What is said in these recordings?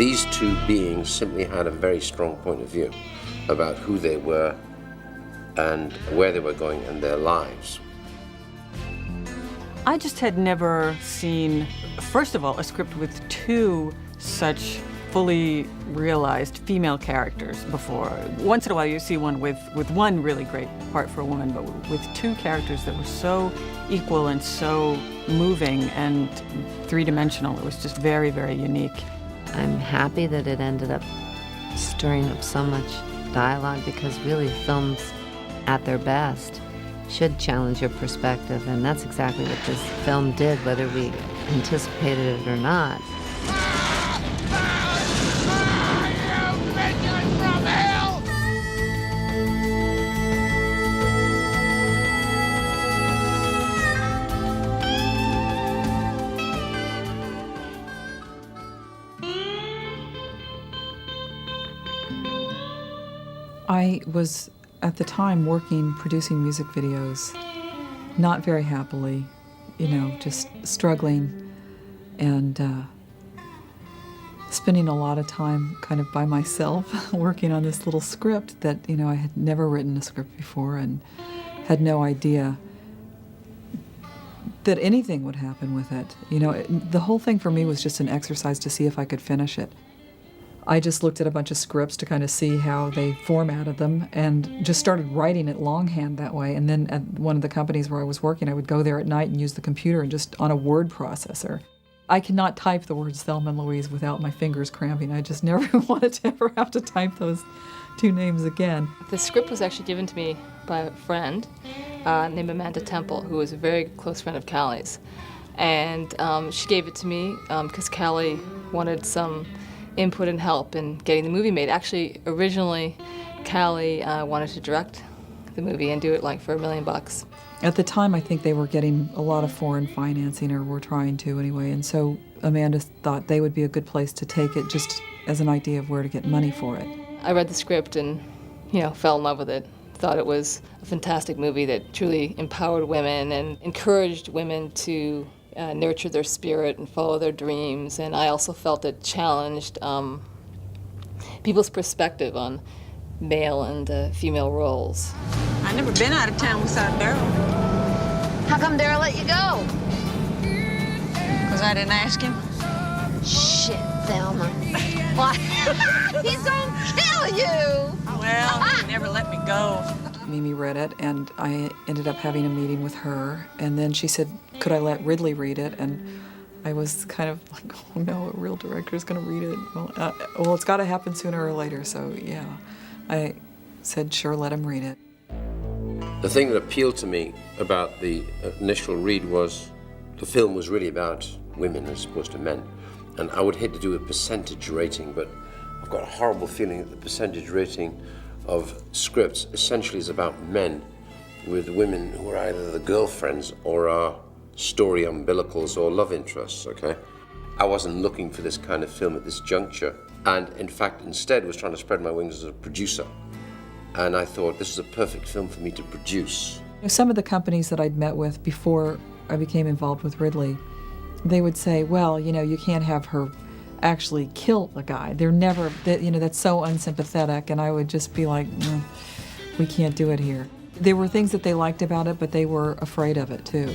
These two beings simply had a very strong point of view about who they were and where they were going in their lives. I just had never seen, first of all, a script with two such fully realized female characters before. Once in a while you see one with one really great part for a woman, but with two characters that were so equal and so moving and three-dimensional. It was just very, very unique. I'm happy that it ended up stirring up so much dialogue, because really films at their best should challenge your perspective, and that's exactly what this film did, whether we anticipated it or not. I was, at the time, producing music videos, not very happily, just struggling and spending a lot of time kind of by myself working on this little script that, I had never written a script before and had no idea that anything would happen with it. The whole thing for me was just an exercise to see if I could finish it. I just looked at a bunch of scripts to kind of see how they formatted them and just started writing it longhand that way. And then at one of the companies where I was working, I would go there at night and use the computer and just on a word processor. I cannot type the words Thelma and Louise without my fingers cramping. I just never wanted to ever have to type those two names again. The script was actually given to me by a friend named Amanda Temple, who was a very close friend of Callie's. And she gave it to me because Callie wanted some input and help in getting the movie made. Actually, originally, Callie wanted to direct the movie and do it for $1 million. At the time, I think they were getting a lot of foreign financing, or were trying to anyway, and so Amanda thought they would be a good place to take it just as an idea of where to get money for it. I read the script and, fell in love with it. Thought it was a fantastic movie that truly empowered women and encouraged women to nurture their spirit and follow their dreams. And I also felt it challenged people's perspective on male and female roles. I never been out of town without Daryl. How come Daryl let you go? Because I didn't ask him. Shit, Thelma. Why? He's gonna kill you! Well, he never let me go. Mimi read it, and I ended up having a meeting with her, and then she said, could I let Ridley read it? And I was kind of like, oh no, a real director is going to read it. Well, it's got to happen sooner or later, so yeah. I said, sure, let him read it. The thing that appealed to me about the initial read was the film was really about women as opposed to men. And I would hate to do a percentage rating, but I've got a horrible feeling that the percentage rating of scripts essentially is about men with women who are either the girlfriends or are story umbilicals or love interests, okay? I wasn't looking for this kind of film at this juncture, and in fact, instead was trying to spread my wings as a producer. And I thought this was a perfect film for me to produce. Some of the companies that I'd met with before I became involved with Ridley, they would say, well, you can't have her actually kill a guy. They're never, that's so unsympathetic. And I would just be like, no, we can't do it here. There were things that they liked about it, but they were afraid of it too.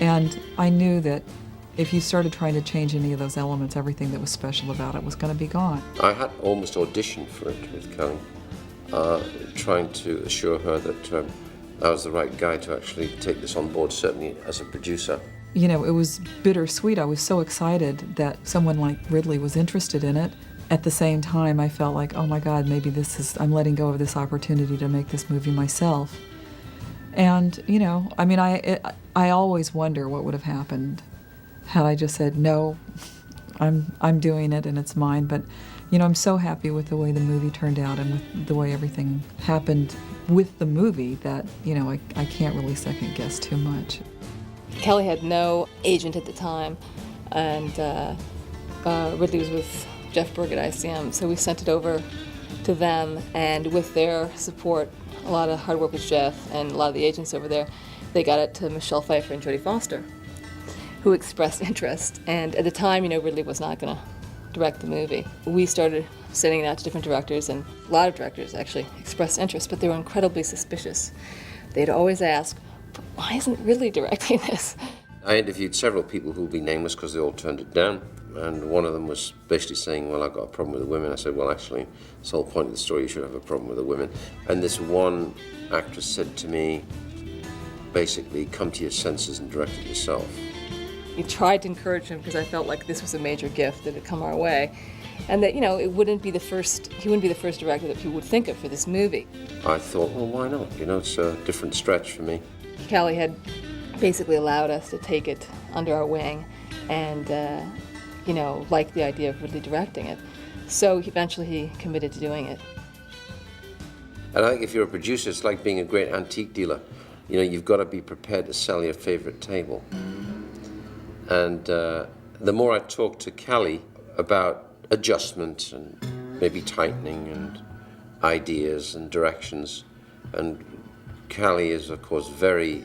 And I knew that if you started trying to change any of those elements, everything that was special about it was going to be gone. I had almost auditioned for it with Kelly, trying to assure her that I was the right guy to actually take this on board, certainly as a producer. It was bittersweet. I was so excited that someone like Ridley was interested in it. At the same time, I felt like, oh my God, maybe I'm letting go of this opportunity to make this movie myself. And, I always wonder what would have happened had I just said, no, I'm doing it and it's mine. But, I'm so happy with the way the movie turned out and with the way everything happened with the movie that, I can't really second guess too much. Kelly had no agent at the time, and Ridley was with Jeff Berg at ICM, so we sent it over to them, and with their support, a lot of hard work with Jeff and a lot of the agents over there, they got it to Michelle Pfeiffer and Jodie Foster, who expressed interest. And at the time, Ridley was not going to direct the movie. We started sending it out to different directors, and a lot of directors actually expressed interest, but they were incredibly suspicious. They'd always ask, why isn't Ridley directing this? I interviewed several people who will be nameless because they all turned it down, and one of them was basically saying, well, I've got a problem with the women. I said, well, actually, it's the whole point of the story, you should have a problem with the women. And this one actress said to me, basically, come to your senses and direct it yourself. We tried to encourage him because I felt like this was a major gift that had come our way, and that, you know, he wouldn't be the first director that people would think of for this movie. I thought, well, why not? You know, it's a different stretch for me. Callie had basically allowed us to take it under our wing and, you know, liked the idea of really directing it. So eventually he committed to doing it. And I think if you're a producer, it's like being a great antique dealer. You know, you've got to be prepared to sell your favorite table. And the more I talked to Callie about adjustment and maybe tightening and ideas and directions, and Callie is, of course, very,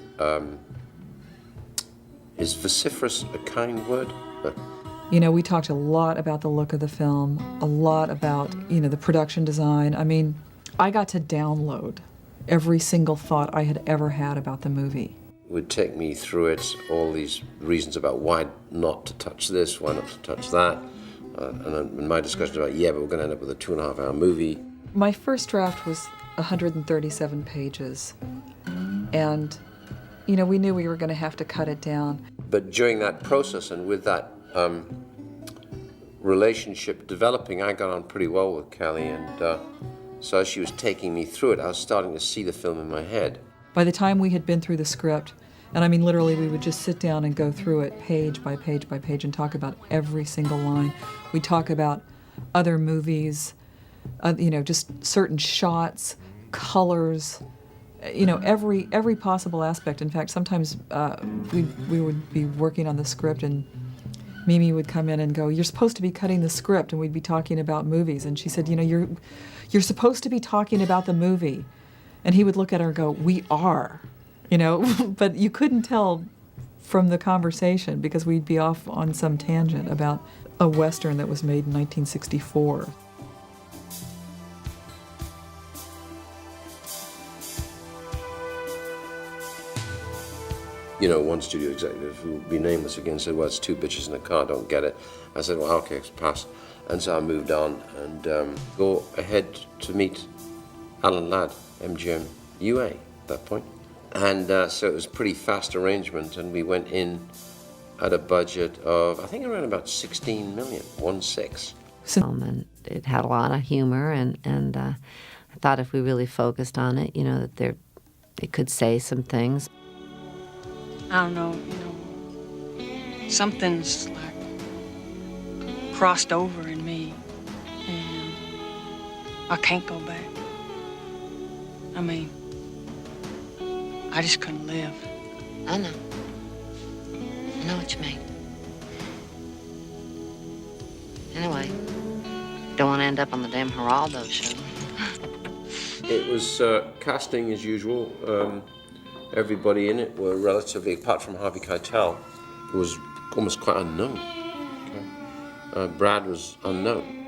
is vociferous a kind word? You know, we talked a lot about the look of the film, a lot about, you know, the production design. I mean, I got to download every single thought I had ever had about the movie. Would take me through it, all these reasons about why not to touch this, why not to touch that. And in my discussion about, yeah, but we're going to end up with a 2.5-hour movie. My first draft was 137 pages. And, you know, we knew we were going to have to cut it down. But during that process and with that relationship developing, I got on pretty well with Callie. And so as she was taking me through it, I was starting to see the film in my head. By the time we had been through the script, and I mean literally we would just sit down and go through it page by page by page and talk about every single line. We'd talk about other movies, you know, just certain shots, colors, you know, every possible aspect. In fact, sometimes we would be working on the script and Mimi would come in and go, you're supposed to be cutting the script, and we'd be talking about movies. And she said, you know, you're supposed to be talking about the movie. And he would look at her and go, we are, you know, but you couldn't tell from the conversation because we'd be off on some tangent about a Western that was made in 1964. You know, one studio executive who will be nameless again said, well, it's two bitches in a car, don't get it. I said, well, okay, it's pass. And so I moved on and go ahead to meet Alan Ladd, MGM UA at that point. And so it was a pretty fast arrangement, and we went in at a budget of, I think around about 16 million, 1/6. And it had a lot of humor, and I thought if we really focused on it, you know, that it could say some things. I don't know, you know, something's like crossed over in me, and I can't go back. I mean, I just couldn't live. I know. I know what you mean. Anyway, don't want to end up on the damn Geraldo show. It was casting as usual. Everybody in it were relatively, apart from Harvey Keitel, who was almost quite unknown. Okay? Brad was unknown.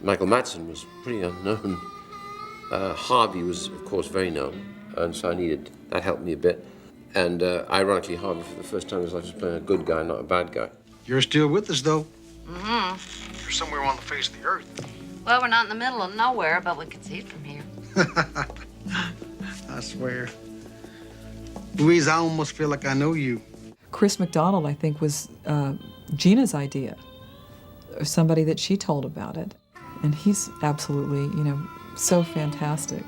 Michael Madsen was pretty unknown. Harvey was, of course, very known, and so that helped me a bit. And ironically, Harvey, for the first time in his life, was playing a good guy, not a bad guy. You're still with us, though. Mm-hmm. You're somewhere on the face of the earth. Well, we're not in the middle of nowhere, but we can see it from here. I swear. Louise, I almost feel like I know you. Chris McDonald, I think, was Gina's idea, or somebody that she told about it. And he's absolutely, you know, so fantastic.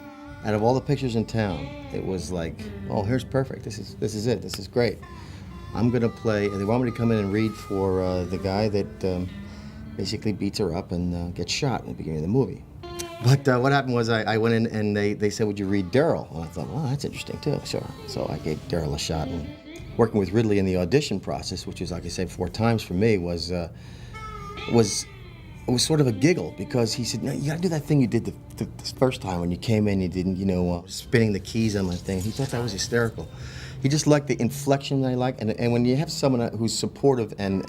Out of all the pictures in town, it was like, oh, here's perfect. This is it. This is great. I'm gonna play. They want me to come in and read for the guy that basically beats her up and gets shot in the beginning of the movie. But what happened was I went in and they said, would you read Daryl? And I thought, well, that's interesting too. Sure. So I gave Daryl a shot. And working with Ridley in the audition process, which was, like I said, 4 times for me, was sort of a giggle, because he said, no, you gotta do that thing you did the first time when you came in, you didn't, you know, spinning the keys on my thing. He thought that was hysterical. He just liked the inflection that I like, and when you have someone who's supportive and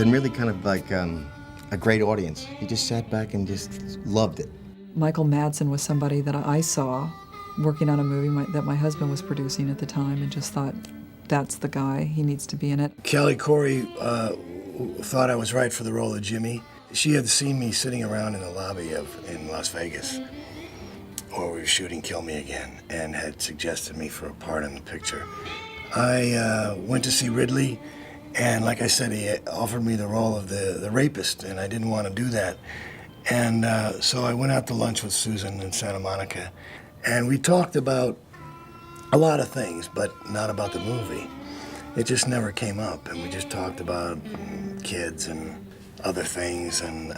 and really kind of like a great audience. He just sat back and just loved it. Michael Madsen was somebody that I saw working on a movie that my husband was producing at the time, and just thought, that's the guy, he needs to be in it. Kelly Corey thought I was right for the role of Jimmy. She had seen me sitting around in the lobby in Las Vegas where we were shooting Kill Me Again, and had suggested me for a part in the picture. I went to see Ridley, and like I said, he offered me the role of the rapist, and I didn't want to do that. And so I went out to lunch with Susan in Santa Monica, and we talked about a lot of things, but not about the movie. It just never came up, and we just talked about kids and other things. And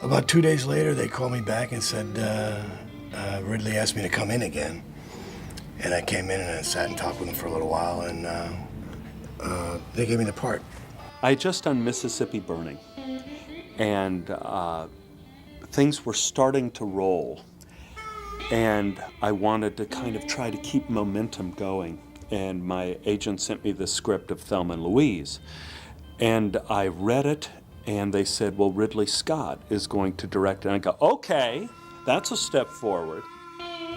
about 2 days later, they called me back and said, Ridley asked me to come in again. And I came in and I sat and talked with him for a little while, and they gave me the part. I had just done Mississippi Burning, and things were starting to roll. And I wanted to kind of try to keep momentum going. And my agent sent me the script of Thelma and Louise. And I read it, and they said, well, Ridley Scott is going to direct it. And I go, okay, that's a step forward.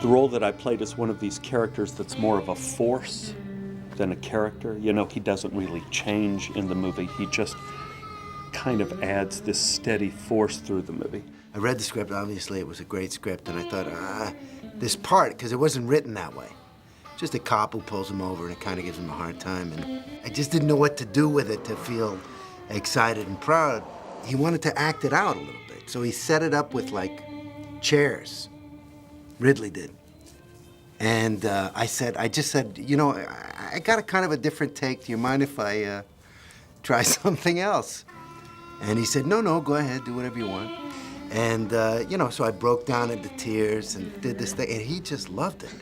The role that I played is one of these characters that's more of a force than a character. You know, he doesn't really change in the movie. He just kind of adds this steady force through the movie. I read the script, obviously it was a great script, and I thought, this part, because it wasn't written that way. Just a cop who pulls him over and it kind of gives him a hard time, and I just didn't know what to do with it to feel excited and proud. He wanted to act it out a little bit, so he set it up with like chairs. Ridley did. And I just said, you know, I got a kind of a different take. Do you mind if I try something else? And he said, no, go ahead, do whatever you want. And, you know, so I broke down into tears and did this thing, and he just loved it.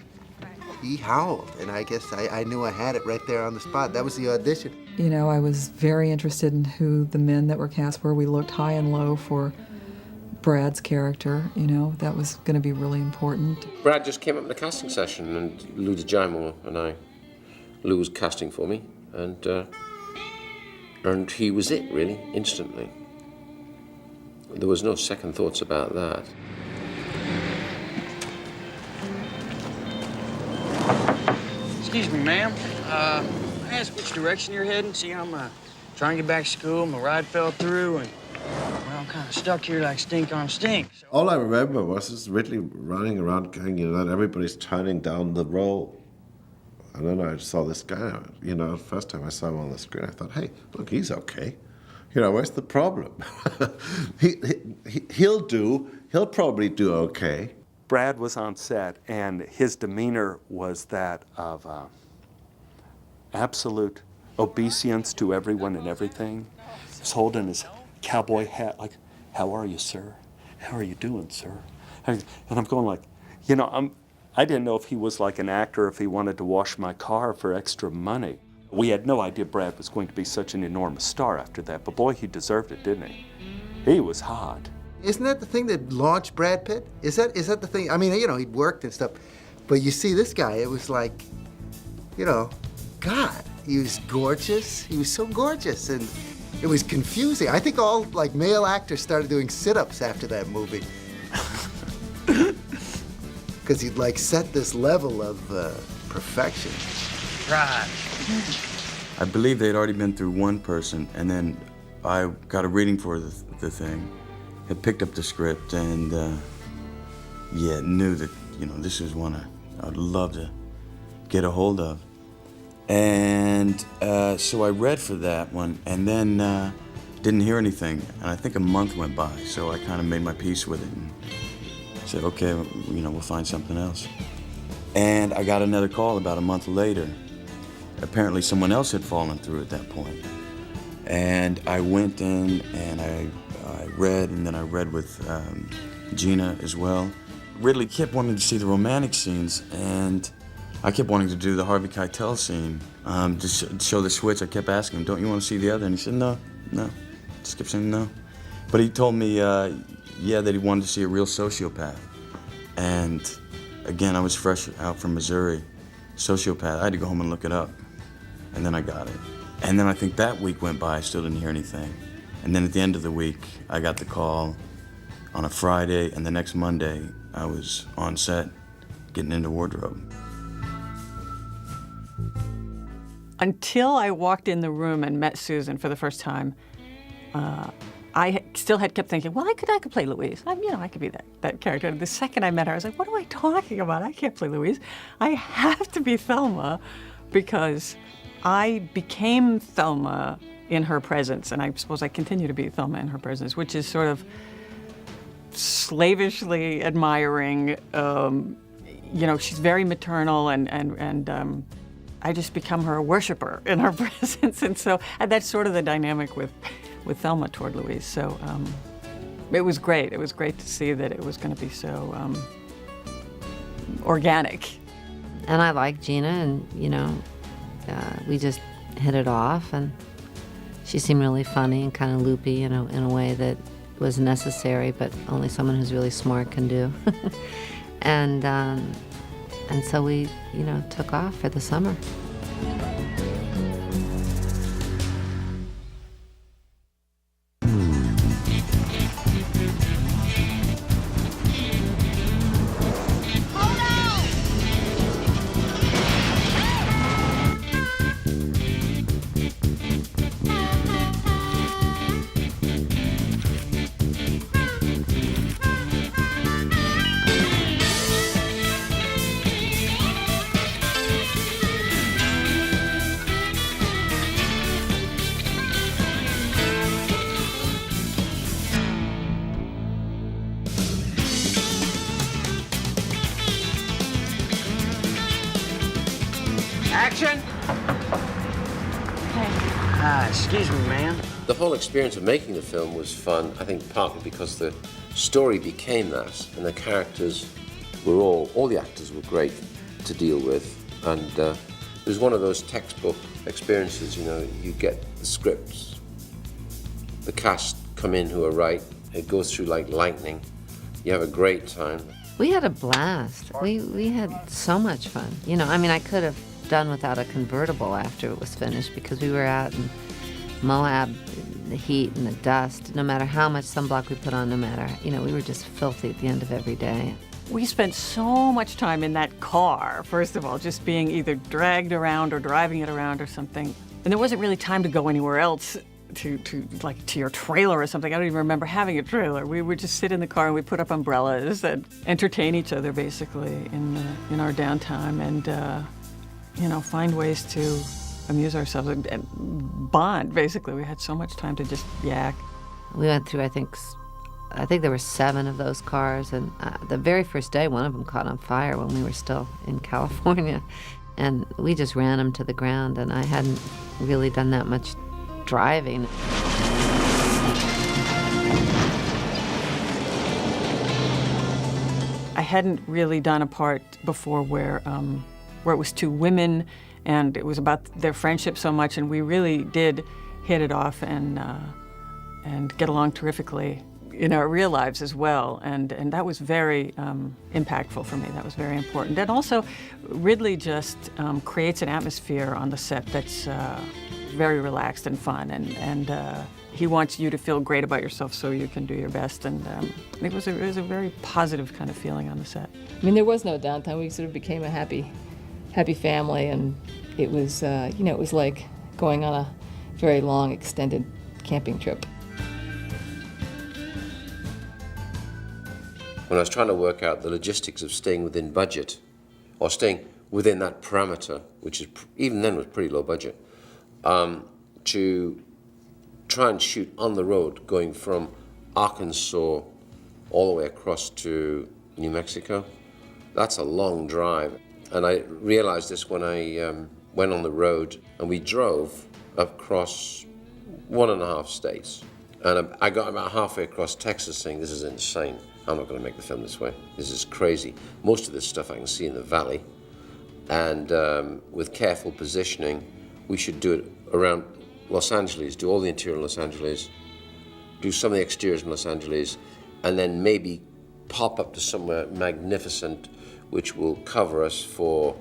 He howled, and I guess I knew I had it right there on the spot. That was the audition. You know, I was very interested in who the men that were cast were. We looked high and low for Brad's character, you know, that was going to be really important. Brad just came up in the casting session, and Lou DeJimo Lou was casting for me, and he was it, really, instantly. There was no second thoughts about that. Excuse me, ma'am. I asked which direction you're heading. See, I'm trying to get back to school. My ride fell through, and well, I'm kind of stuck here like stink on stink. So... All I remember was just Ridley running around, and everybody's turning down the road. And then I saw this guy, you know, the first time I saw him on the screen, I thought, hey, look, he's okay. You know, where's the problem? He'll probably do okay. Brad was on set, and his demeanor was that of absolute obeisance to everyone and everything. He's holding his cowboy hat like, how are you, sir? How are you doing, sir? And I'm going like, you know, I didn't know if he was like an actor, if he wanted to wash my car for extra money. We had no idea Brad was going to be such an enormous star after that, but boy, he deserved it, didn't he? He was hot. Isn't that the thing that launched Brad Pitt? Is that the thing? I mean, you know, he worked and stuff, but you see this guy, it was like, you know, God, he was gorgeous. He was so gorgeous, and it was confusing. I think all like male actors started doing sit-ups after that movie. Because he'd like set this level of perfection. Right. I believe they'd already been through one person, and then I got a reading for the thing. I picked up the script and, yeah, knew that, you know, this was one I'd love to get a hold of. And so I read for that one, and then didn't hear anything. And I think a month went by, so I kind of made my peace with it and said, okay, you know, we'll find something else. And I got another call about a month later. Apparently someone else had fallen through at that point. And I went in and I read, and then I read with Geena as well. Ridley kept wanting to see the romantic scenes, and I kept wanting to do the Harvey Keitel scene. To show the switch, I kept asking him, don't you want to see the other? And he said, no. Just kept saying no. But he told me, yeah, that he wanted to see a real sociopath. And again, I was fresh out from Missouri. Sociopath, I had to go home and look it up. And then I got it. And then I think that week went by, I still didn't hear anything. And then at the end of the week, I got the call on a Friday, and the next Monday, I was on set getting into wardrobe. Until I walked in the room and met Susan for the first time, I still had kept thinking, well, I could play Louise. I could be that character. The second I met her, I was like, what am I talking about? I can't play Louise. I have to be Thelma, because I became Thelma in her presence, and I suppose I continue to be Thelma in her presence, which is sort of slavishly admiring. She's very maternal, and I just become her worshiper in her presence, and that's sort of the dynamic with Thelma toward Louise. So it was great. It was great to see that it was going to be so organic. And I like Geena, and we just hit it off, and she seemed really funny and kind of loopy, in a way that was necessary, but only someone who's really smart can do. And so we, took off for the summer. Action! Excuse me, ma'am. The whole experience of making the film was fun, I think partly because the story became that, and the characters were all the actors were great to deal with, and it was one of those textbook experiences, you get the scripts, the cast come in who are right, it goes through like lightning, you have a great time. We had a blast. We had so much fun. I could have done without a convertible after it was finished, because we were out in Moab, in the heat and the dust. No matter how much sunblock we put on, we were just filthy at the end of every day. We spent so much time in that car, first of all, just being either dragged around or driving it around or something. And there wasn't really time to go anywhere else, to your trailer or something. I don't even remember having a trailer. We would just sit in the car and we put up umbrellas and entertain each other basically in our downtime, and find ways to amuse ourselves and bond, basically. We had so much time to just yak. We went through, I think there were 7 of those cars, and the very first day, one of them caught on fire when we were still in California, and we just ran them to the ground, and I hadn't really done that much driving. I hadn't really done a part before where it was 2 women, and it was about their friendship so much, and we really did hit it off and get along terrifically in our real lives as well, and that was very impactful for me. That was very important. And also, Ridley just creates an atmosphere on the set that's very relaxed and fun, and he wants you to feel great about yourself so you can do your best, and it was a very positive kind of feeling on the set. There was no downtime. We sort of became a happy family, and it was, it was like going on a very long, extended camping trip. When I was trying to work out the logistics of staying within budget, or staying within that parameter, which is even then was pretty low budget, to try and shoot on the road, going from Arkansas all the way across to New Mexico, that's a long drive. And I realized this when I went on the road, and we drove across 1.5 states. And I got about halfway across Texas saying, this is insane. I'm not going to make the film this way. This is crazy. Most of this stuff I can see in the valley. And with careful positioning, we should do it around Los Angeles, do all the interior in Los Angeles, do some of the exteriors in Los Angeles, and then maybe pop up to somewhere magnificent which will cover us for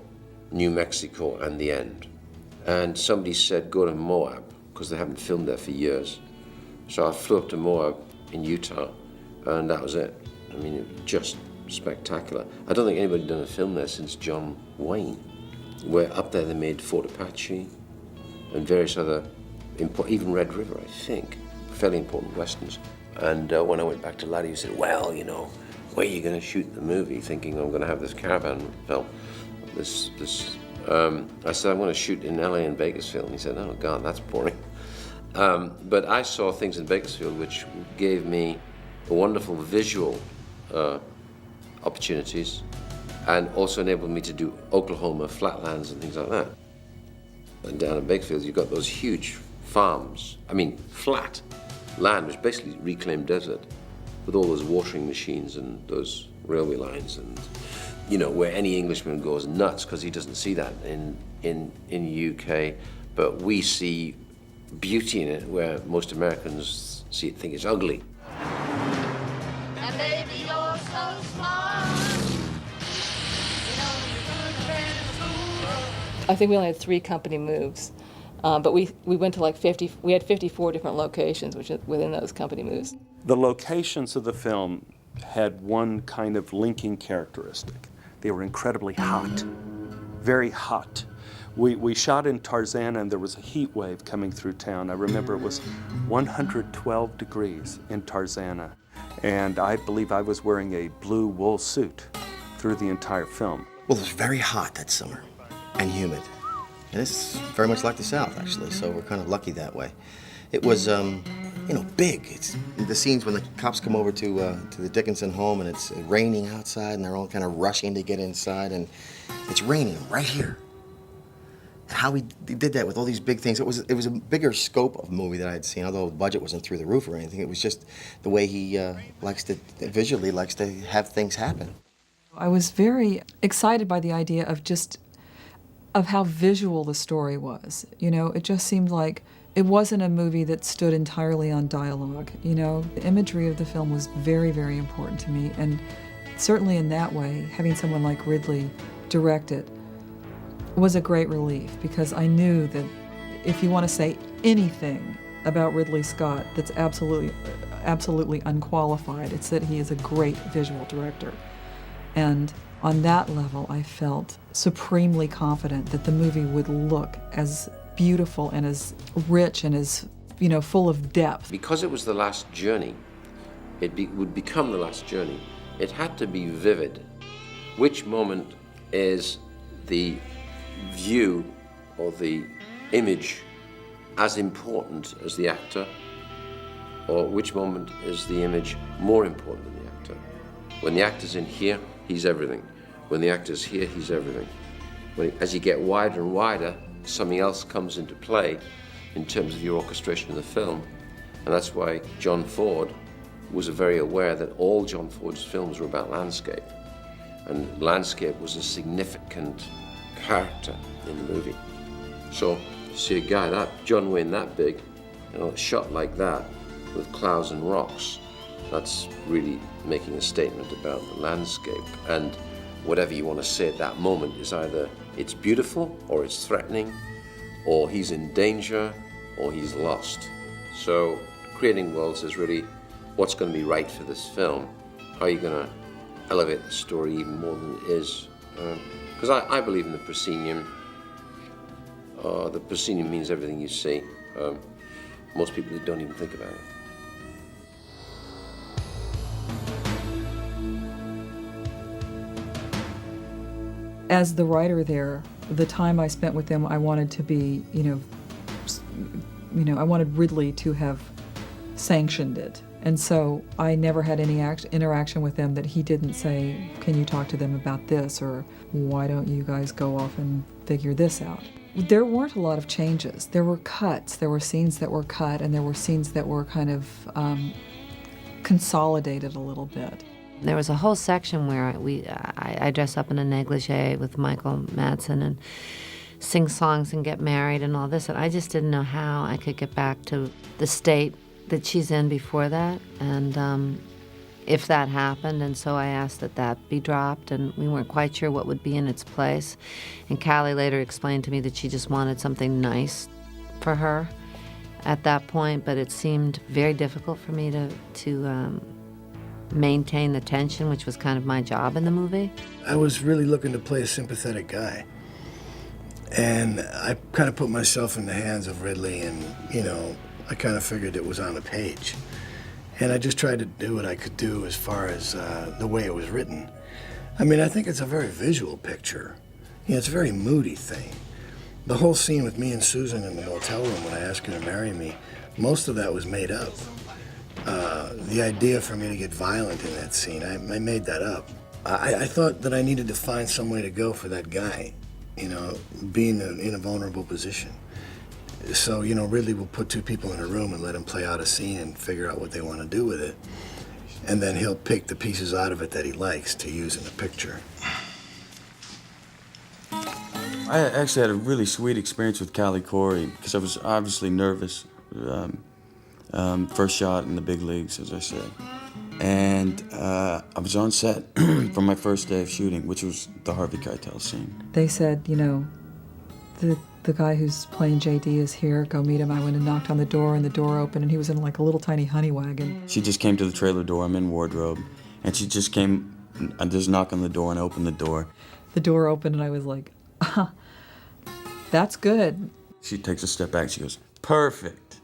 New Mexico and the end. And somebody said, go to Moab, because they haven't filmed there for years. So I flew up to Moab in Utah, and that was it. I mean, it was just spectacular. I don't think anybody had done a film there since John Wayne. Where up there they made Fort Apache and various other, even Red River, I think, fairly important westerns. And when I went back to Laddie, he said, well, you know, where are you going to shoot the movie? Thinking I'm going to have this caravan film. I said, I'm going to shoot in LA and Bakersfield. And he said, oh, God, that's boring. But I saw things in Bakersfield which gave me a wonderful visual opportunities and also enabled me to do Oklahoma flatlands and things like that. And down in Bakersfield, you've got those huge farms. I mean, flat land, which basically reclaimed desert, with all those watering machines and those railway lines, and you know, where any Englishman goes nuts because he doesn't see that in the UK, but we see beauty in it where most Americans think it's ugly. And baby, you're so smart. I think we only had 3 company moves, but we went to like 50. We had 54 different locations, which is within those company moves. The locations of the film had one kind of linking characteristic. They were incredibly hot, very hot. We shot in Tarzana, and there was a heat wave coming through town. I remember it was 112 degrees in Tarzana, and I believe I was wearing a blue wool suit through the entire film. Well, it was very hot that summer and humid. And it's very much like the South, actually, so we're kind of lucky that way. It was, big. It's the scenes when the cops come over to the Dickinson home and it's raining outside and they're all kind of rushing to get inside, and it's raining right here. How he did that with all these big things. It was a bigger scope of movie that I had seen, although the budget wasn't through the roof or anything. It was just the way he visually likes to have things happen. I was very excited by the idea of how visual the story was. You know, it just seemed like it wasn't a movie that stood entirely on dialogue. You know, the imagery of the film was very, very important to me, and certainly in that way, having someone like Ridley direct it was a great relief, because I knew that if you want to say anything about Ridley Scott that's absolutely unqualified, it's that he is a great visual director. And on that level, I felt supremely confident that the movie would look as beautiful and as rich and as, full of depth. Because it was the last journey, would become the last journey, it had to be vivid. Which moment is the view or the image as important as the actor, or which moment is the image more important than the actor? When the actor's in here, he's everything. When the actor's here, he's everything. As you get wider and wider, something else comes into play in terms of your orchestration of the film. And that's why John Ford was very aware that all John Ford's films were about landscape. And landscape was a significant character in the movie. So to see a guy John Wayne that big, shot like that with clouds and rocks, that's really making a statement about the landscape. And whatever you want to say at that moment is either it's beautiful or it's threatening, or he's in danger or he's lost. So creating worlds is really what's going to be right for this film. How are you going to elevate the story even more than it is? Because I believe in the proscenium. The proscenium means everything you see. Most people don't even think about it. As the writer there, the time I spent with them, I wanted to be, I wanted Ridley to have sanctioned it. And so I never had any interaction with them that he didn't say, can you talk to them about this? Or why don't you guys go off and figure this out? There weren't a lot of changes. There were cuts. There were scenes that were cut, and there were scenes that were kind of consolidated a little bit. There was a whole section where I dress up in a negligee with Michael Madsen and sing songs and get married and all this, and I just didn't know how I could get back to the state that she's in before that, and if that happened, and so I asked that be dropped, and we weren't quite sure what would be in its place. And Callie later explained to me that she just wanted something nice for her, at that point, but it seemed very difficult for me to maintain the tension, which was kind of my job in the movie. I was really looking to play a sympathetic guy. And I kind of put myself in the hands of Ridley, and, you know, I kind of figured it was on the page. And I just tried to do what I could do as far as the way it was written. I mean, I think it's a very visual picture. You know, it's a very moody thing. The whole scene with me and Susan in the hotel room when I asked her to marry me, most of that was made up. The idea for me to get violent in that scene, I made that up. I thought that I needed to find some way to go for that guy, you know, being in a vulnerable position. So, you know, Ridley will put two people in a room and let them play out a scene and figure out what they want to do with it. And then he'll pick the pieces out of it that he likes to use in the picture. I actually had a really sweet experience with Callie Corey because I was obviously nervous. First shot in the big leagues, as I said. And I was on set for my first day of shooting, which was the Harvey Keitel scene. They said, you know, the guy who's playing JD is here, go meet him. I went and knocked on the door, and the door opened, and he was in like a little tiny honey wagon. She just came to the trailer door, I'm in wardrobe, and she just came, and just knocked on the door and opened the door. The door opened, and I was like, that's good. She takes a step back, she goes, perfect.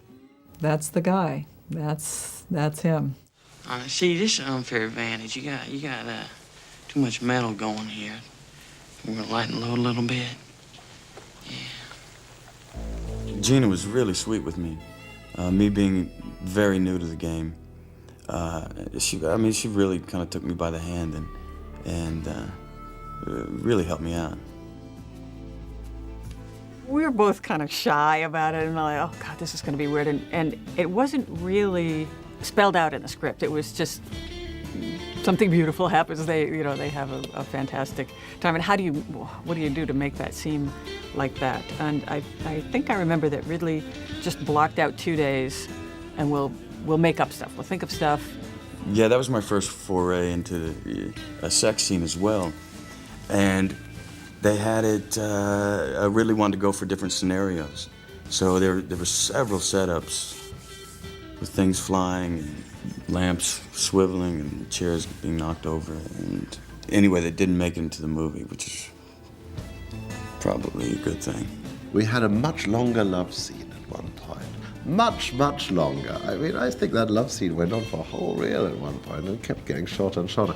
That's the guy. That's him. See, this is an unfair advantage. You got too much metal going here. We're gonna lighten the load a little bit. Geena was really sweet with me. Me being very new to the game, she really kind of took me by the hand and really helped me out. We were both kind of shy about it, and like, oh God, this is going to be weird. And it wasn't really spelled out in the script. It was just something beautiful happens. They have a fantastic time. And what do you do to make that seem like that? And I think I remember that Ridley just blocked out 2 days, and we'll make up stuff. We'll think of stuff. Yeah, that was my first foray into a sex scene as well, and they had it. I really wanted to go for different scenarios, so there were several setups with things flying and lamps swiveling and chairs being knocked over. And anyway, they didn't make it into the movie, which is probably a good thing. We had a much longer love scene at one point. Much, much longer. I mean, I think that love scene went on for a whole reel at one point and kept getting shorter and shorter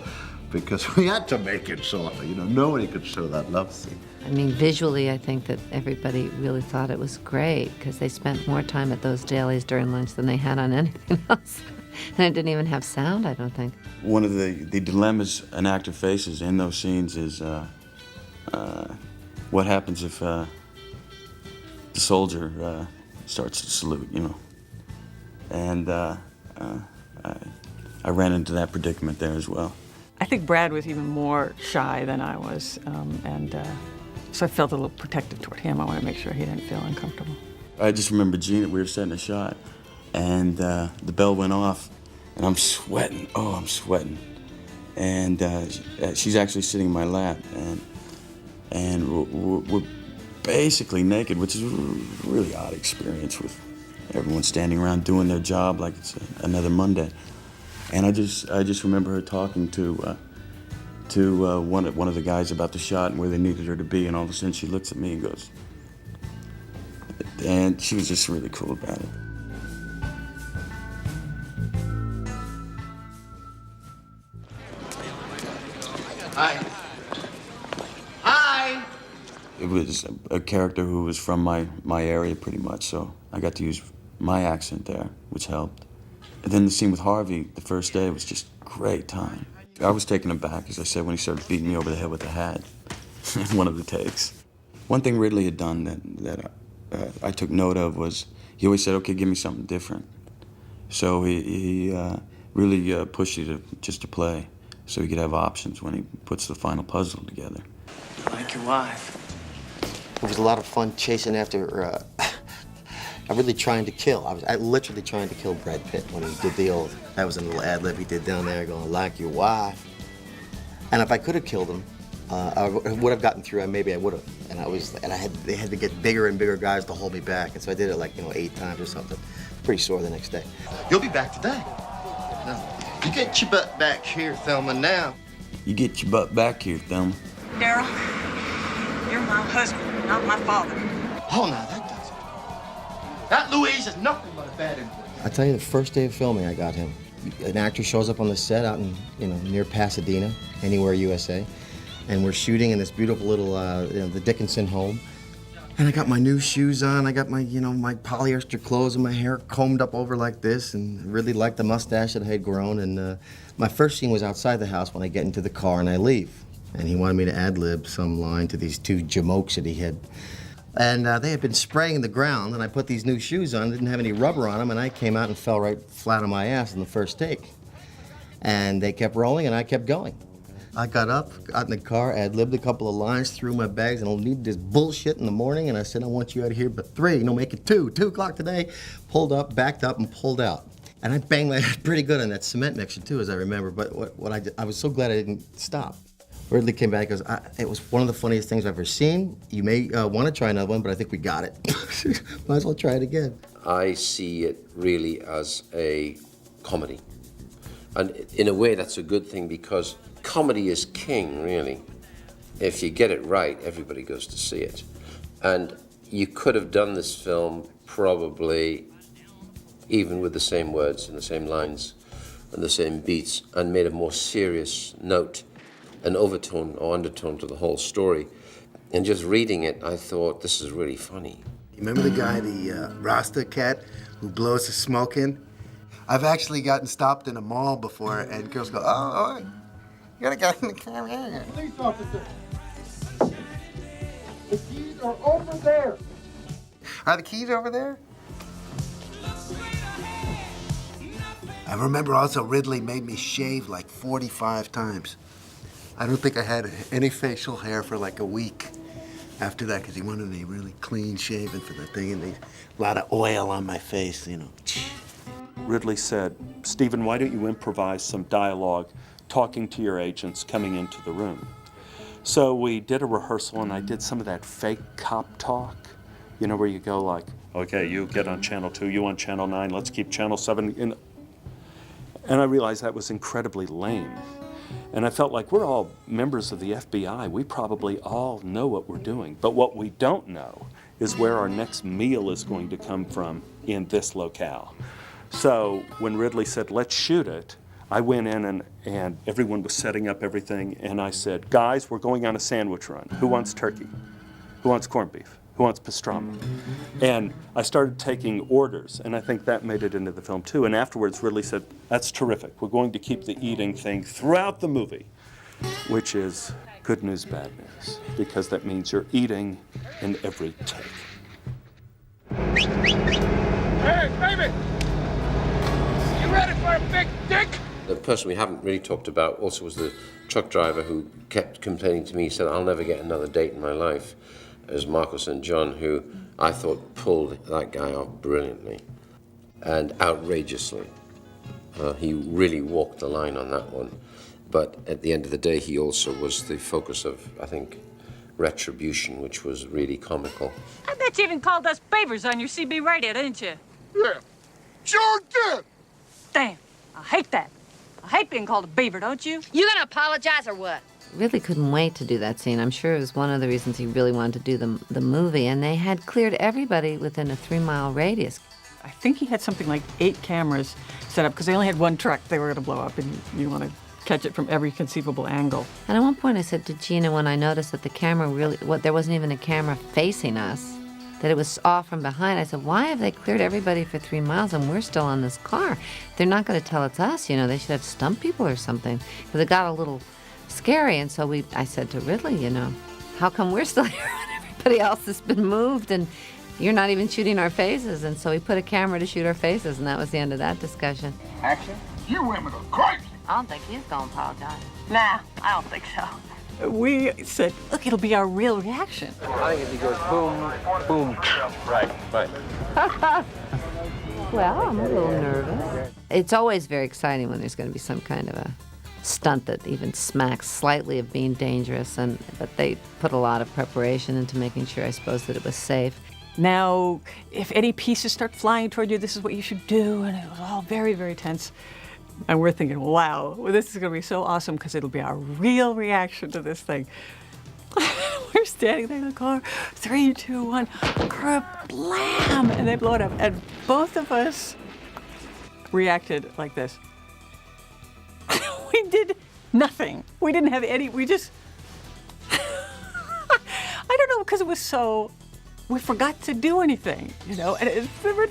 because we had to make it shorter. You know, nobody could show that love scene. I mean, visually, I think that everybody really thought it was great because they spent more time at those dailies during lunch than they had on anything else. And it didn't even have sound, I don't think. One of the dilemmas an actor faces in those scenes is what happens if the soldier starts to salute, you know. And I ran into that predicament there as well. I think Brad was even more shy than I was, so I felt a little protective toward him. I wanted to make sure he didn't feel uncomfortable. I just remember Geena, we were setting a shot, and the bell went off, and I'm sweating. Oh, I'm sweating. And she's actually sitting in my lap, and we're basically naked, which is a really odd experience with everyone standing around doing their job like it's another Monday. And I just remember her talking to one of the guys about the shot and where they needed her to be, and all of a sudden she looks at me and goes, and she was just really cool about it. Hi. Hi! It was a character who was from my area pretty much, so I got to use my accent there, which helped. And then the scene with Harvey, the first day, was just a great time. I was taken aback, as I said, when he started beating me over the head with the hat in one of the takes. One thing Ridley had done that I took note of was he always said, okay, give me something different. So he really pushed you just to play, so he could have options when he puts the final puzzle together. Like your wife. It was a lot of fun chasing after, I'm really trying to kill. I literally trying to kill Brad Pitt when he did that was a little ad lib he did down there going, like your wife. And if I could have killed him, I would have gotten through, and maybe I would have. And they had to get bigger and bigger guys to hold me back. And so I did it like, 8 times or something. Pretty sore the next day. You'll be back today. Now, you get your butt back here, Thelma, now. You get your butt back here, Thelma. Daryl, you're my husband, not my father. Oh, now that does it. That Louise is nothing but a bad influence. I tell you, the first day of filming, I got him. An actor shows up on the set out in, near Pasadena, anywhere USA, and we're shooting in this beautiful little, the Dickinson home. And I got my new shoes on, I got my, my polyester clothes and my hair combed up over like this, and really liked the mustache that I had grown. And my first scene was outside the house when I get into the car and I leave. And he wanted me to ad-lib some line to these 2 jamokes that he had. And they had been spraying the ground, and I put these new shoes on, didn't have any rubber on them, and I came out and fell right flat on my ass in the first take. And they kept rolling, and I kept going. I got up, got in the car, ad-libbed a couple of lines, threw my bags, and I'll need this bullshit in the morning, and I said, I want you out of here, but 3, make it 2 o'clock today. Pulled up, backed up, and pulled out. And I banged my head pretty good on that cement mixer, too, as I remember, but what I did, I was so glad I didn't stop. Ridley came back and goes, it was one of the funniest things I've ever seen. You may want to try another one, but I think we got it. Might as well try it again. I see it really as a comedy. And in a way, that's a good thing because comedy is king, really. If you get it right, everybody goes to see it. And you could have done this film probably even with the same words and the same lines and the same beats and made a more serious note, an overtone or undertone to the whole story. And just reading it, I thought, this is really funny. You remember the guy, the Rasta cat who blows the smoke in? I've actually gotten stopped in a mall before, and girls go, oh, you gotta get in the car here. Police officer, the keys are over there. Are the keys over there? I remember also Ridley made me shave like 45 times. I don't think I had any facial hair for like a week after that because he wanted me really clean shaven for the thing and a lot of oil on my face, Ridley said, Stephen, why don't you improvise some dialogue talking to your agents coming into the room? So we did a rehearsal and I did some of that fake cop talk, where you go like, okay, you get on channel 2, you on channel 9, let's keep channel 7. And I realized that was incredibly lame. And I felt like we're all members of the FBI. We probably all know what we're doing. But what we don't know is where our next meal is going to come from in this locale. So when Ridley said, let's shoot it, I went in and everyone was setting up everything. And I said, guys, we're going on a sandwich run. Who wants turkey? Who wants corned beef? Who wants pastrami? And I started taking orders, and I think that made it into the film too. And afterwards, Ridley said, that's terrific. We're going to keep the eating thing throughout the movie, which is good news, bad news, because that means you're eating in every take. Hey, baby! You ready for a big dick? The person we haven't really talked about also was the truck driver who kept complaining to me. He said, I'll never get another date in my life. As Marcus and John, who I thought pulled that guy off brilliantly and outrageously. He really walked the line on that one. But at the end of the day, he also was the focus of, I think, Retribution, which was really comical. I bet you even called us beavers on your CB radio, didn't you? Yeah, sure did. Damn, I hate that. I hate being called a beaver, don't you? You gonna apologize or what? Really couldn't wait to do that scene. I'm sure it was one of the reasons he really wanted to do the movie, and they had cleared everybody within a 3-mile radius. I think he had something like 8 cameras set up because they only had one truck they were going to blow up, and you want to catch it from every conceivable angle. And at one point I said to Geena, when I noticed that the camera there wasn't even a camera facing us, that it was off from behind, I said, why have they cleared everybody for 3 miles and we're still on this car? They're not going to tell it's us, they should have stumped people or something. Because it got a little scary, and so I said to Ridley, how come we're still here when everybody else has been moved and you're not even shooting our faces? And so we put a camera to shoot our faces, and that was the end of that discussion. Action? You women are crazy. I don't think he's gonna apologize. Nah, I don't think so. We said, look, it'll be our real reaction. I think if he goes boom, boom. Right. Well, I'm a little nervous. It's always very exciting when there's going to be some kind of a stunt that even smacks slightly of being dangerous, but they put a lot of preparation into making sure, I suppose, that it was safe. Now, if any pieces start flying toward you, this is what you should do, and it was all very, very tense. And we're thinking, wow, well, this is going to be so awesome because it'll be our real reaction to this thing. We're standing there in the car, 3, 2, 1, kerblam, and they blow it up. And both of us reacted like this. We did nothing. We didn't have any, we just, I don't know, because it was so, we forgot to do anything, and it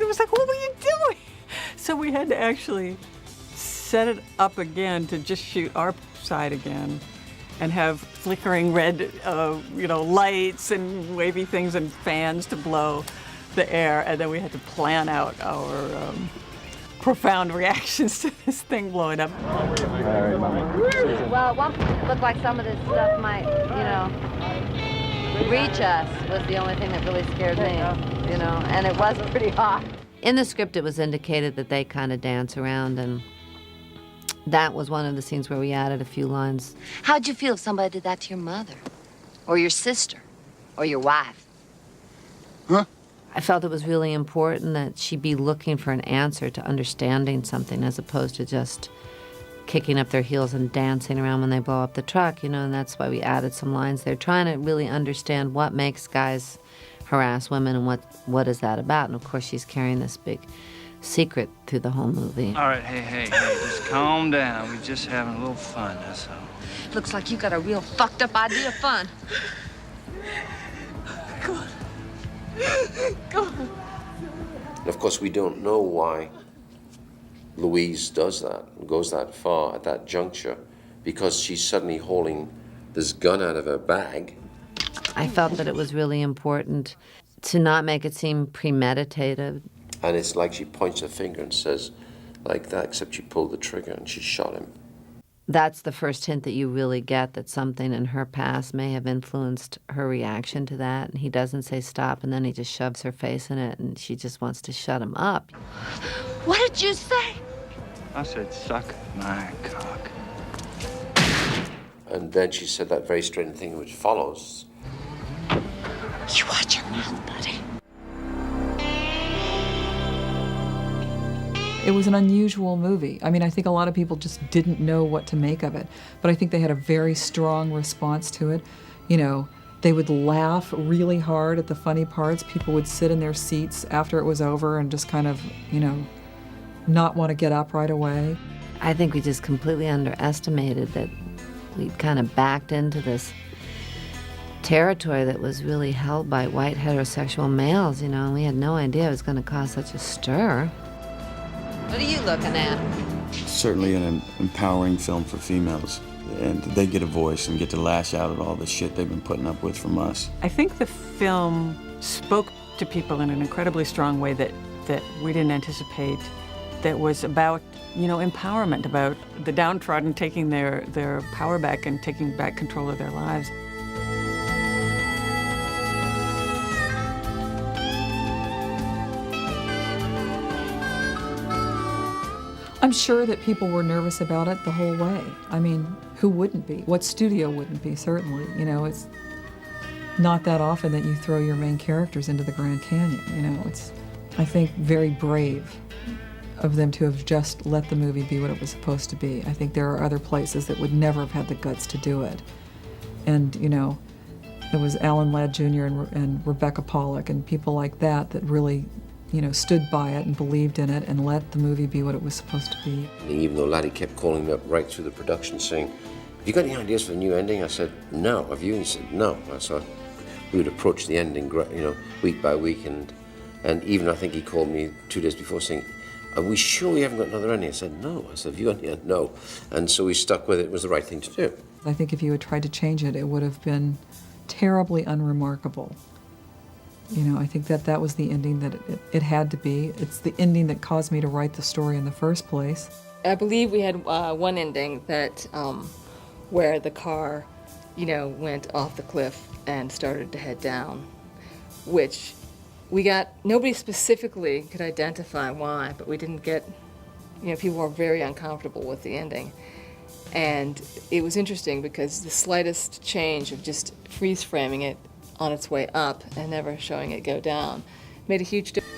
was like, what were you doing? So we had to actually set it up again to just shoot our side again and have flickering red, lights and wavy things and fans to blow the air. And then we had to plan out our profound reactions to this thing blowing up. Well, one looked like some of this stuff might, reach us was the only thing that really scared me, and it was pretty hot. In the script, it was indicated that they kind of dance around, and that was one of the scenes where we added a few lines. How'd you feel if somebody did that to your mother? Or your sister? Or your wife? Huh? I felt it was really important that she be looking for an answer to understanding something as opposed to just kicking up their heels and dancing around when they blow up the truck, and that's why we added some lines there, trying to really understand what makes guys harass women and what is that about. And of course, she's carrying this big secret through the whole movie. All right, hey, just calm down. We're just having a little fun, that's all. Looks like you got a real fucked up idea of fun. Go on. And of course, we don't know why Louise does that, goes that far at that juncture, because she's suddenly holding this gun out of her bag. I felt that it was really important to not make it seem premeditated. And it's like she points her finger and says, like that, except she pulled the trigger and she shot him. That's the first hint that you really get that something in her past may have influenced her reaction to that. And he doesn't say stop, and then he just shoves her face in it, and she just wants to shut him up. What did you say? I said, suck my cock. And then she said that very strange thing which follows. You watch your mouth, buddy. It was an unusual movie. I mean, I think a lot of people just didn't know what to make of it, but I think they had a very strong response to it. They would laugh really hard at the funny parts. People would sit in their seats after it was over and just kind of, not want to get up right away. I think we just completely underestimated that we'd kind of backed into this territory that was really held by white heterosexual males, and we had no idea it was going to cause such a stir. What are you looking at? Certainly an empowering film for females, and they get a voice and get to lash out at all the shit they've been putting up with from us. I think the film spoke to people in an incredibly strong way that we didn't anticipate, that was about, empowerment, about the downtrodden taking their power back and taking back control of their lives. I'm sure that people were nervous about it the whole way. I mean, who wouldn't be? What studio wouldn't be, certainly? It's not that often that you throw your main characters into the Grand Canyon. It's, I think, very brave of them to have just let the movie be what it was supposed to be. I think there are other places that would never have had the guts to do it. And, it was Alan Ladd Jr. and Rebecca Pollack and people like that really stood by it and believed in it and let the movie be what it was supposed to be. And even though Laddie kept calling me up right through the production saying, have you got any ideas for a new ending? I said, no. Have you? And he said, no. So we would approach the ending, week by week. And even I think he called me 2 days before saying, are we sure we haven't got another ending? I said, no. I said, have you got any? No. And so we stuck with it. It was the right thing to do. I think if you had tried to change it, it would have been terribly unremarkable. I think that was the ending that it had to be. It's the ending that caused me to write the story in the first place. I believe we had one ending that where the car, went off the cliff and started to head down, which nobody specifically could identify why, but we didn't get, people were very uncomfortable with the ending. And it was interesting because the slightest change of just freeze framing it on its way up and never showing it go down made a huge difference.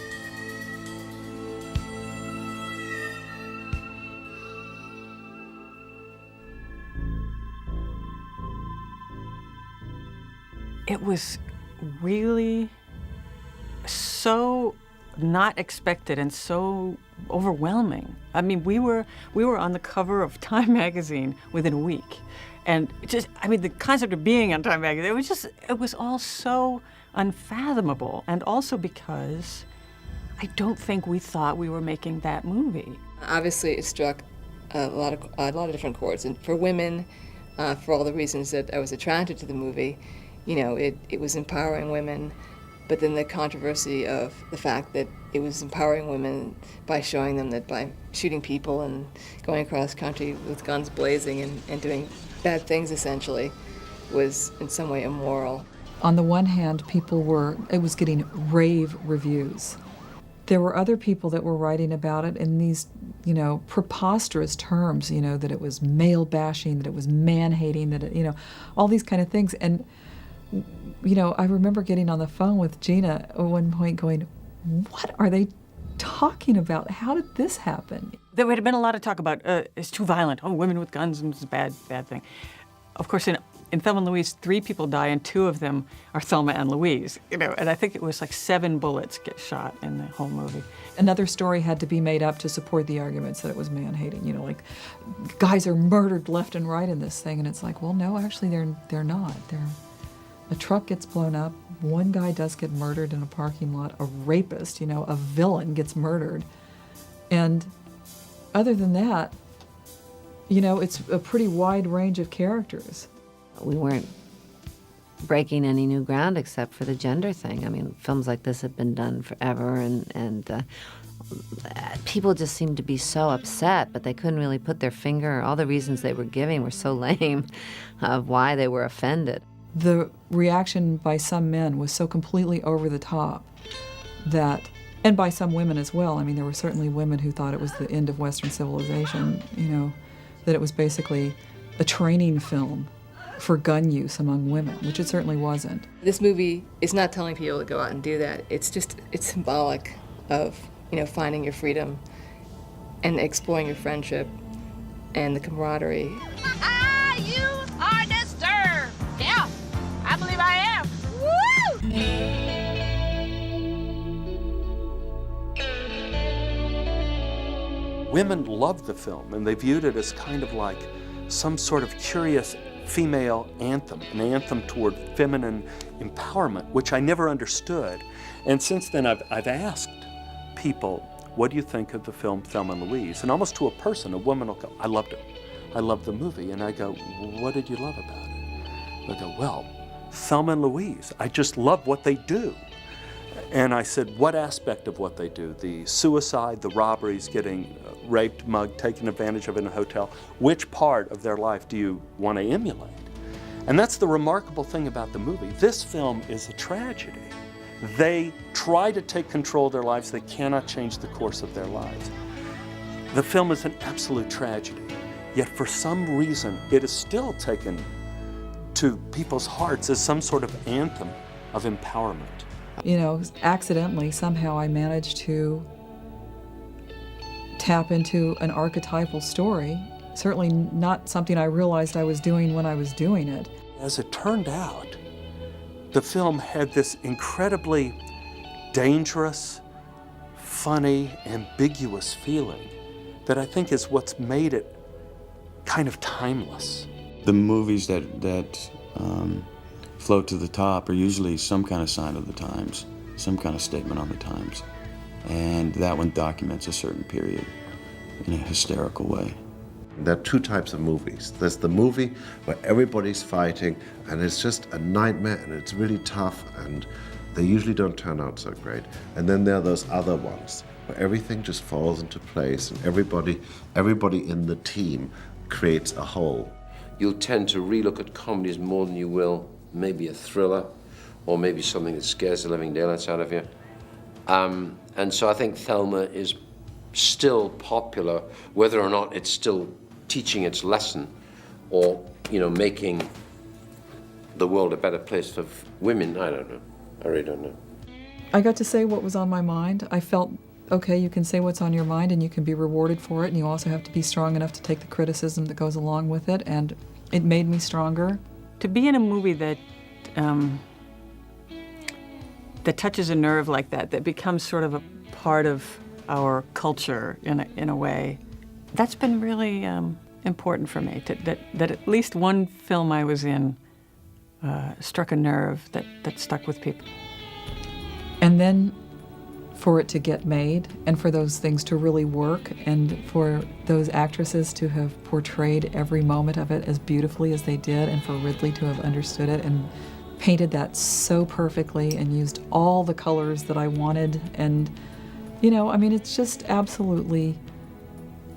It was really so not expected and so overwhelming. I mean, we were on the cover of Time magazine within a week. And the concept of being on Time magazine, it was all so unfathomable. And also because I don't think we thought we were making that movie. Obviously, it struck a lot of different chords. And for women, for all the reasons that I was attracted to the movie, it was empowering women, but then the controversy of the fact that it was empowering women by showing them that by shooting people and going across country with guns blazing and doing bad things essentially was in some way immoral. On the one hand, it was getting rave reviews. There were other people that were writing about it in these, preposterous terms, that it was male bashing, that it was man hating, that it, all these kind of things. And I remember getting on the phone with Geena at one point going, what are they talking about? How did this happen? There had been a lot of talk about it's too violent. Oh, women with guns, it's a bad thing. Of course, in Thelma and Louise, 3 people die, and 2 of them are Thelma and Louise. And I think it was like 7 bullets get shot in the whole movie. Another story had to be made up to support the arguments that it was man-hating. Like guys are murdered left and right in this thing, and it's like, well, no, actually, they're not. A truck gets blown up. One guy does get murdered in a parking lot. A rapist, a villain gets murdered. And other than that, it's a pretty wide range of characters. We weren't breaking any new ground except for the gender thing. I mean, films like this have been done forever, and people just seemed to be so upset, but they couldn't really put their finger. All the reasons they were giving were so lame of why they were offended. The reaction by some men was so completely over the top and by some women as well. I mean, there were certainly women who thought it was the end of Western civilization, that it was basically a training film for gun use among women, which it certainly wasn't. This movie is not telling people to go out and do that. It's symbolic of, finding your freedom and exploring your friendship and the camaraderie. You are disturbed. Yeah, I believe I am. Woo! Women loved the film, and they viewed it as kind of like some sort of curious female anthem, an anthem toward feminine empowerment, which I never understood. And since then, I've asked people, what do you think of the film Thelma and Louise? And almost to a person, a woman will go, I loved it. I loved the movie. And I go, what did you love about it? They go, well, Thelma and Louise, I just love what they do. And I said, what aspect of what they do? The suicide, the robberies, getting raped, mugged, taken advantage of in a hotel. Which part of their life do you want to emulate? And that's the remarkable thing about the movie. This film is a tragedy. They try to take control of their lives. They cannot change the course of their lives. The film is an absolute tragedy. Yet for some reason, it is still taken to people's hearts as some sort of anthem of empowerment. Accidentally, somehow I managed to tap into an archetypal story. Certainly not something I realized I was doing when I was doing it. As it turned out, the film had this incredibly dangerous, funny, ambiguous feeling that I think is what's made it kind of timeless. The movies that float to the top are usually some kind of sign of the times, some kind of statement on the times. And that one documents a certain period in a hysterical way. There are 2 types of movies. There's the movie where everybody's fighting and it's just a nightmare and it's really tough and they usually don't turn out so great. And then there are those other ones where everything just falls into place and everybody in the team creates a whole. You'll tend to relook at comedies more than you will maybe a thriller or maybe something that scares the living daylights out of you. And so I think Thelma is still popular, whether or not it's still teaching its lesson or, making the world a better place for women. I don't know. I really don't know. I got to say what was on my mind. I felt, okay, you can say what's on your mind and you can be rewarded for it, and you also have to be strong enough to take the criticism that goes along with it, and it made me stronger. To be in a movie that that touches a nerve like that becomes sort of a part of our culture in a way, that's been really important for me, that at least one film I was in struck a nerve that stuck with people. And then for it to get made, and for those things to really work, and for those actresses to have portrayed every moment of it as beautifully as they did, and for Ridley to have understood it and painted that so perfectly and used all the colors that I wanted. And, it's just absolutely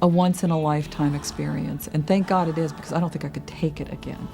a once-in-a-lifetime experience. And thank God it is, because I don't think I could take it again.